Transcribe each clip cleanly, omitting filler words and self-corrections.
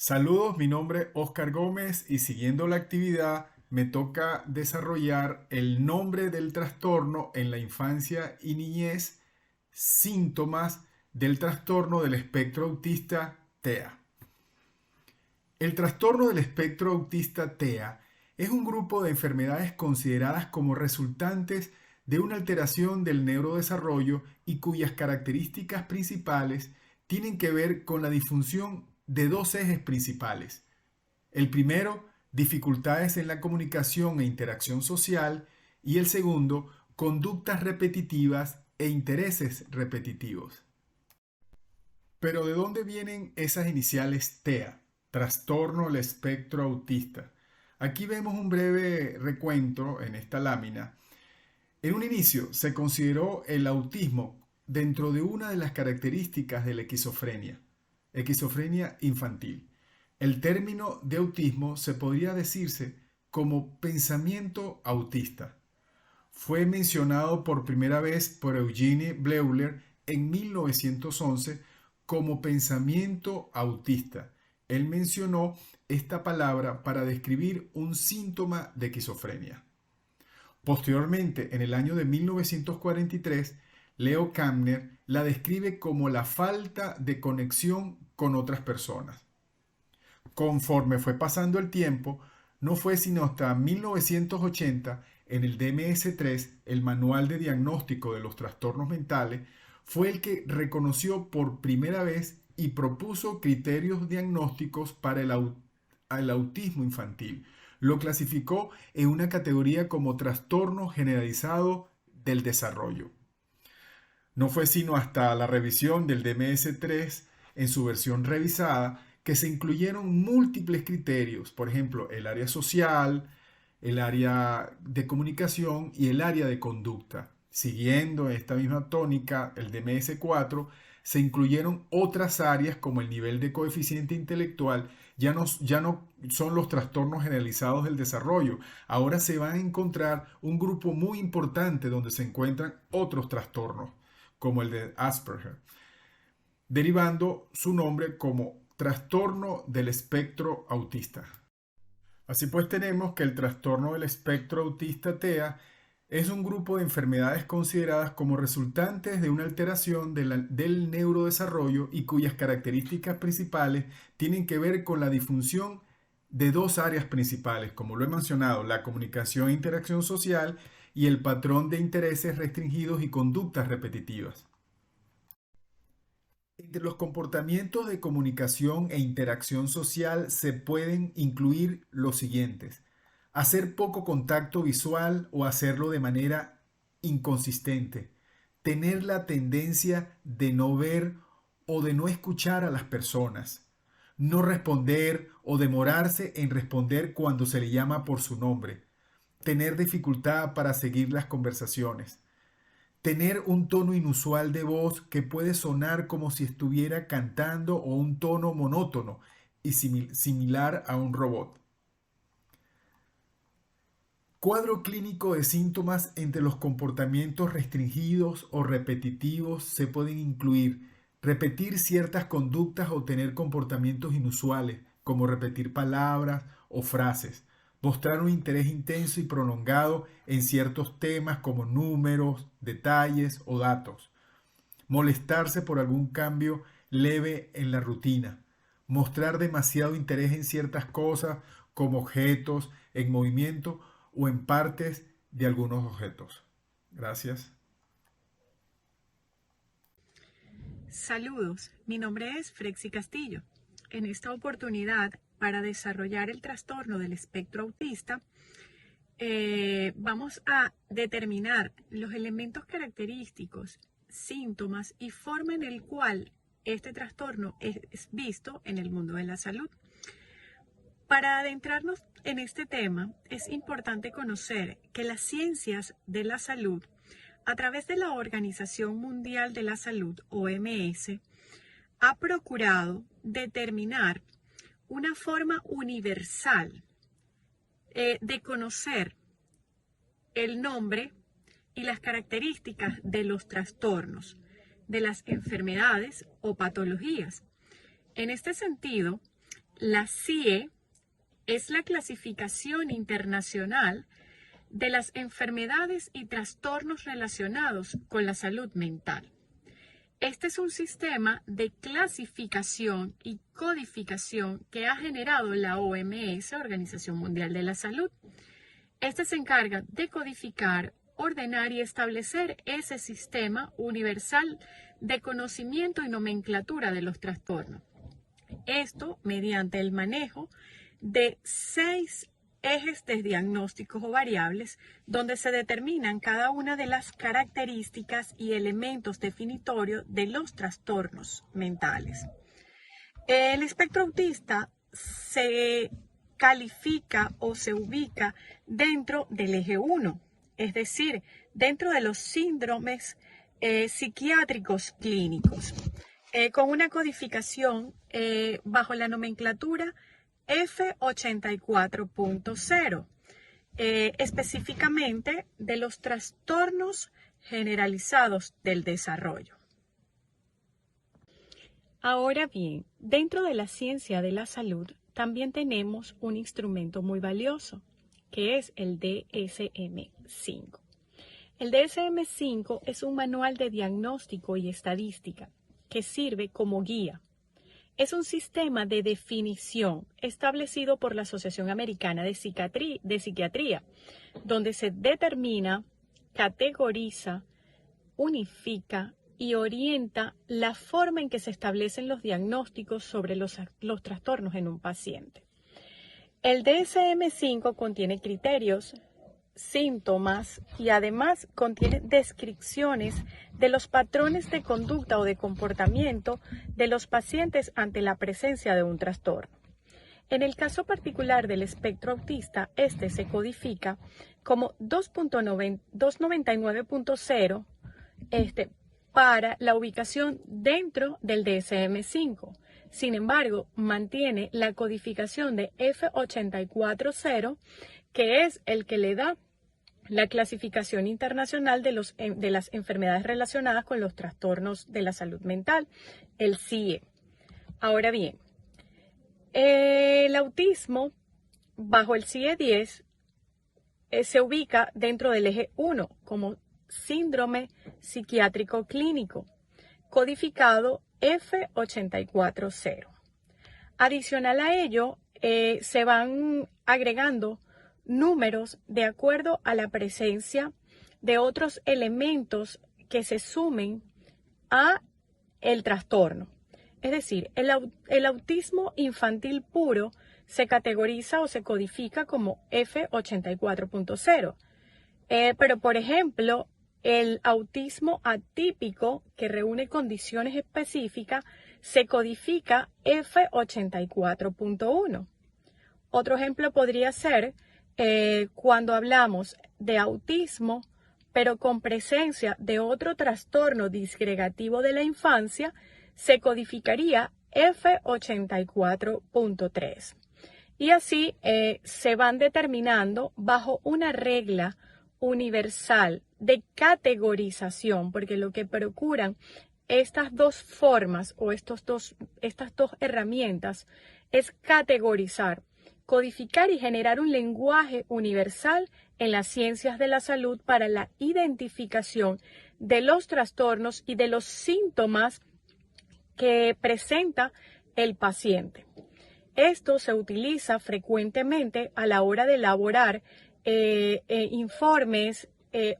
Saludos, mi nombre es Oscar Gómez y siguiendo la actividad me toca desarrollar el nombre del trastorno en la infancia y niñez, síntomas del trastorno del espectro autista TEA. El trastorno del espectro autista TEA es un grupo de enfermedades consideradas como resultantes de una alteración del neurodesarrollo y cuyas características principales tienen que ver con la disfunción de dos ejes principales. El primero, dificultades en la comunicación e interacción social, y el segundo, conductas repetitivas e intereses repetitivos. Pero ¿de dónde vienen esas iniciales TEA? Trastorno del espectro autista. Aquí vemos un breve recuento en esta lámina. En un inicio se consideró el autismo dentro de una de las características de la esquizofrenia infantil. El término de autismo se podría decirse como pensamiento autista. Fue mencionado por primera vez por Eugene Bleuler en 1911 como pensamiento autista. Él mencionó esta palabra para describir un síntoma de esquizofrenia. Posteriormente, en el año de 1943, Leo Kanner la describe como la falta de conexión con otras personas. Conforme fue pasando el tiempo, no fue sino hasta 1980, en el DMS-3, el Manual de Diagnóstico de los Trastornos Mentales, fue el que reconoció por primera vez y propuso criterios diagnósticos para el autismo infantil. Lo clasificó en una categoría como trastorno generalizado del desarrollo. No fue sino hasta la revisión del DMS-3 en su versión revisada que se incluyeron múltiples criterios, por ejemplo, el área social, el área de comunicación y el área de conducta. Siguiendo esta misma tónica, el DMS-4, se incluyeron otras áreas como el nivel de coeficiente intelectual. Ya no son los trastornos generalizados del desarrollo. Ahora se va a encontrar un grupo muy importante donde se encuentran otros trastornos, como el de Asperger, derivando su nombre como trastorno del espectro autista. Así pues tenemos que el trastorno del espectro autista TEA es un grupo de enfermedades consideradas como resultantes de una alteración del neurodesarrollo y cuyas características principales tienen que ver con la disfunción de dos áreas principales, como lo he mencionado, la comunicación e interacción social y el patrón de intereses restringidos y conductas repetitivas. Entre los comportamientos de comunicación e interacción social se pueden incluir los siguientes: hacer poco contacto visual o hacerlo de manera inconsistente, tener la tendencia de no ver o de no escuchar a las personas, no responder o demorarse en responder cuando se le llama por su nombre, tener dificultad para seguir las conversaciones, tener un tono inusual de voz que puede sonar como si estuviera cantando o un tono monótono y similar a un robot. Cuadro clínico de síntomas: entre los comportamientos restringidos o repetitivos se pueden incluir repetir ciertas conductas o tener comportamientos inusuales, como repetir palabras o frases, mostrar un interés intenso y prolongado en ciertos temas como números, detalles o datos, molestarse por algún cambio leve en la rutina, mostrar demasiado interés en ciertas cosas como objetos en movimiento o en partes de algunos objetos. Gracias. Saludos, mi nombre es Frexy Castillo. En esta oportunidad, para desarrollar el trastorno del espectro autista, vamos a determinar los elementos característicos, síntomas y forma en el cual este trastorno es visto en el mundo de la salud. Para adentrarnos en este tema, es importante conocer que las ciencias de la salud, a través de la Organización Mundial de la Salud, OMS, ha procurado determinar una forma universal de conocer el nombre y las características de los trastornos, de las enfermedades o patologías. En este sentido, La CIE es la clasificación internacional de las enfermedades y trastornos relacionados con la salud mental. Este es un sistema de clasificación y codificación que ha generado la OMS, Organización Mundial de la Salud. Este se encarga de codificar, ordenar y establecer ese sistema universal de conocimiento y nomenclatura de los trastornos. Esto mediante el manejo de 6 ejes de diagnósticos o variables donde se determinan cada una de las características y elementos definitorios de los trastornos mentales. El espectro autista se califica o se ubica dentro del eje 1, es decir, dentro de los síndromes psiquiátricos clínicos, con una codificación bajo la nomenclatura F84.0, específicamente de los trastornos generalizados del desarrollo. Ahora bien, dentro de la ciencia de la salud también tenemos un instrumento muy valioso, que es el DSM-5. El DSM-5 es un manual de diagnóstico y estadística que sirve como guía. Es un sistema de definición establecido por la Asociación Americana de Psiquiatría, donde se determina, categoriza, unifica y orienta la forma en que se establecen los diagnósticos sobre los trastornos en un paciente. El DSM-5 contiene criterios, síntomas y además contiene descripciones de los patrones de conducta o de comportamiento de los pacientes ante la presencia de un trastorno. En el caso particular del espectro autista, este se codifica como 299.0 para la ubicación dentro del DSM-5. Sin embargo, mantiene la codificación de F84.0, que es el que le da la clasificación internacional de las enfermedades relacionadas con los trastornos de la salud mental, el CIE. Ahora bien, el autismo bajo el CIE-10 se ubica dentro del eje 1 como síndrome psiquiátrico clínico, codificado F84.0. Adicional a ello, se van agregando números de acuerdo a la presencia de otros elementos que se sumen a el trastorno. Es decir, el autismo infantil puro se categoriza o se codifica como F84.0. Pero, por ejemplo, el autismo atípico, que reúne condiciones específicas, se codifica F84.1. Otro ejemplo podría ser cuando hablamos de autismo, pero con presencia de otro trastorno disgregativo de la infancia, se codificaría F84.3. Y así se van determinando bajo una regla universal de categorización, porque lo que procuran estas dos formas o estas dos herramientas es categorizar, codificar y generar un lenguaje universal en las ciencias de la salud para la identificación de los trastornos y de los síntomas que presenta el paciente. Esto se utiliza frecuentemente a la hora de elaborar informes,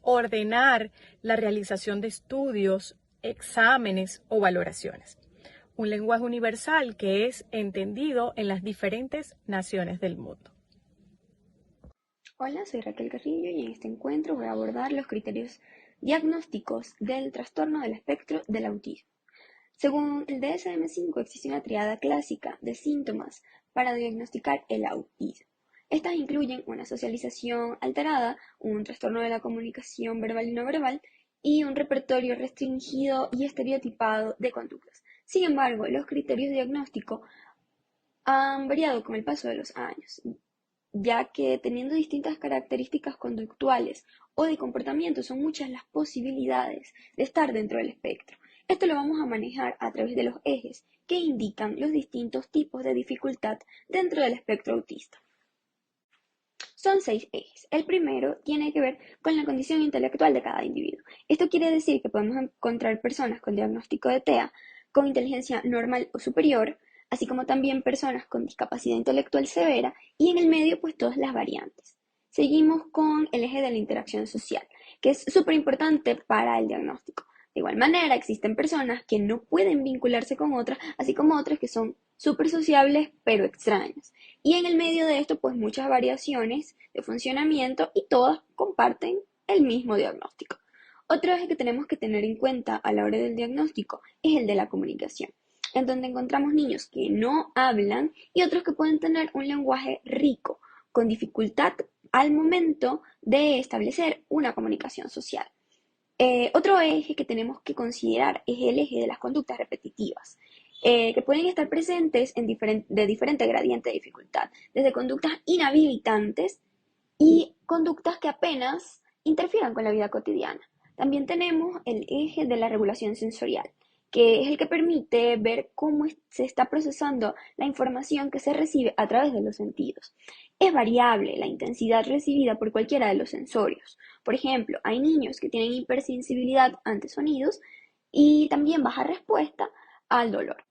ordenar la realización de estudios, exámenes o valoraciones. Un lenguaje universal que es entendido en las diferentes naciones del mundo. Hola, soy Raquel Carrillo y en este encuentro voy a abordar los criterios diagnósticos del trastorno del espectro del autismo. Según el DSM-5 existe una triada clásica de síntomas para diagnosticar el autismo. Estas incluyen una socialización alterada, un trastorno de la comunicación verbal y no verbal y un repertorio restringido y estereotipado de conductas. Sin embargo, los criterios diagnósticos han variado con el paso de los años, ya que teniendo distintas características conductuales o de comportamiento son muchas las posibilidades de estar dentro del espectro. Esto lo vamos a manejar a través de los ejes que indican los distintos tipos de dificultad dentro del espectro autista. Son 6 ejes. El primero tiene que ver con la condición intelectual de cada individuo. Esto quiere decir que podemos encontrar personas con diagnóstico de TEA con inteligencia normal o superior, así como también personas con discapacidad intelectual severa, y en el medio pues todas las variantes. Seguimos con el eje de la interacción social, que es súper importante para el diagnóstico. De igual manera, existen personas que no pueden vincularse con otras, así como otras que son súper sociables pero extrañas. Y en el medio de esto, pues muchas variaciones de funcionamiento y todas comparten el mismo diagnóstico. Otro eje que tenemos que tener en cuenta a la hora del diagnóstico es el de la comunicación, en donde encontramos niños que no hablan y otros que pueden tener un lenguaje rico, con dificultad al momento de establecer una comunicación social. Otro eje que tenemos que considerar es el eje de las conductas repetitivas, que pueden estar presentes de diferente gradiente de dificultad, desde conductas inhabilitantes y conductas que apenas interfieran con la vida cotidiana. También tenemos el eje de la regulación sensorial, que es el que permite ver cómo se está procesando la información que se recibe a través de los sentidos. Es variable la intensidad recibida por cualquiera de los sensorios. Por ejemplo, hay niños que tienen hipersensibilidad ante sonidos y también baja respuesta al dolor.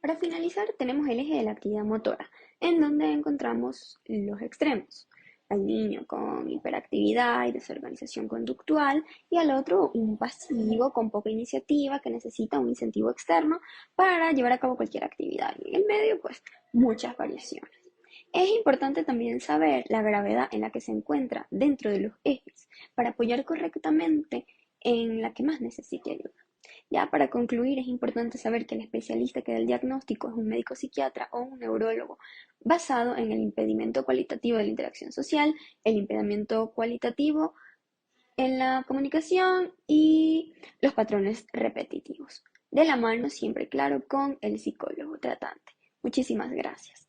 Para finalizar, tenemos el eje de la actividad motora, en donde encontramos los extremos. Al niño con hiperactividad y desorganización conductual, y al otro un pasivo con poca iniciativa que necesita un incentivo externo para llevar a cabo cualquier actividad. Y en el medio, pues, muchas variaciones. Es importante también saber la gravedad en la que se encuentra dentro de los ejes para apoyar correctamente en la que más necesite ayuda. Ya para concluir, es importante saber que el especialista que da el diagnóstico es un médico psiquiatra o un neurólogo, basado en el impedimento cualitativo de la interacción social, el impedimento cualitativo en la comunicación y los patrones repetitivos. De la mano, siempre claro, con el psicólogo tratante. Muchísimas gracias.